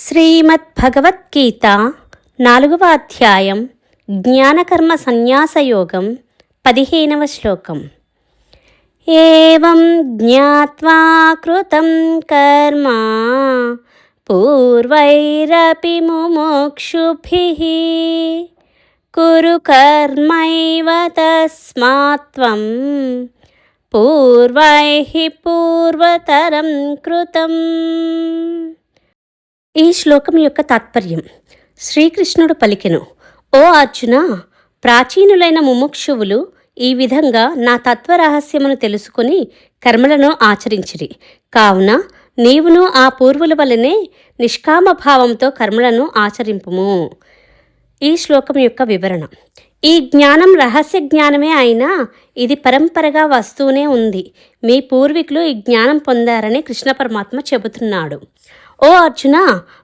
శ్రీమద్భగవద్గీత 4వ అధ్యాయం జ్ఞానకర్మ సన్యాసయోగం 15వ శ్లోకం. ఏవం జ్ఞాత్వా కృతం కర్మ పూర్వైరపి ముముక్షుభిః కురు కర్మైవ తస్మాత్ త్వం పూర్వైః పూర్వతరం కృతం. ఈ శ్లోకం యొక్క తాత్పర్యం. శ్రీకృష్ణుడు పలికెను, ఓ అర్జున, ప్రాచీనులైన ముముక్షువులు ఈ విధంగా నా తత్వరహస్యమును తెలుసుకుని కర్మలను ఆచరించిరి. కావున నీవును ఆ పూర్వుల వలనే నిష్కామభావంతో కర్మలను ఆచరింపుము. ఈ శ్లోకం యొక్క వివరణ. ఈ జ్ఞానం రహస్య జ్ఞానమే అయినా ఇది పరంపరగా వస్తూనే ఉంది. మీ పూర్వీకులు ఈ జ్ఞానం పొందారని కృష్ణ పరమాత్మ చెబుతున్నాడు. ఓ అర్జున,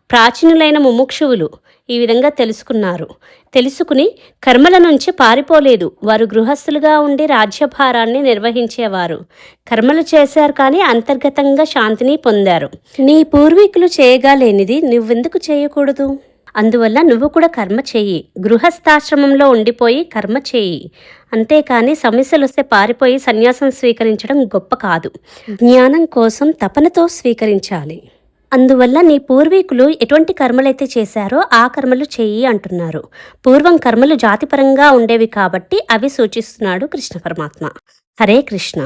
ప్రాచీనులైన ముముక్షువులు ఈ విధంగా తెలుసుకుని కర్మల నుంచి పారిపోలేదు. వారు గృహస్థులుగా ఉండి రాజ్యభారాన్ని నిర్వహించేవారు. కర్మలు చేశారు కానీ అంతర్గతంగా శాంతిని పొందారు. నీ పూర్వీకులు చేయగాలేనిది నువ్వెందుకు చేయకూడదు? అందువల్ల నువ్వు కూడా కర్మ చెయ్యి. గృహస్థాశ్రమంలో ఉండిపోయి కర్మ చెయ్యి. అంతేకాని సమస్యలు వస్తే పారిపోయి సన్యాసం స్వీకరించడం గొప్ప కాదు. జ్ఞానం కోసం తపనతో స్వీకరించాలి. అందువల్ల నీ పూర్వీకులు ఎటువంటి కర్మలైతే చేశారో ఆ కర్మలు చెయ్యి అంటున్నారు. పూర్వం కర్మలు జాతిపరంగా ఉండేవి కాబట్టి అవి సూచిస్తున్నాడు కృష్ణ పరమాత్మ. హరే కృష్ణ.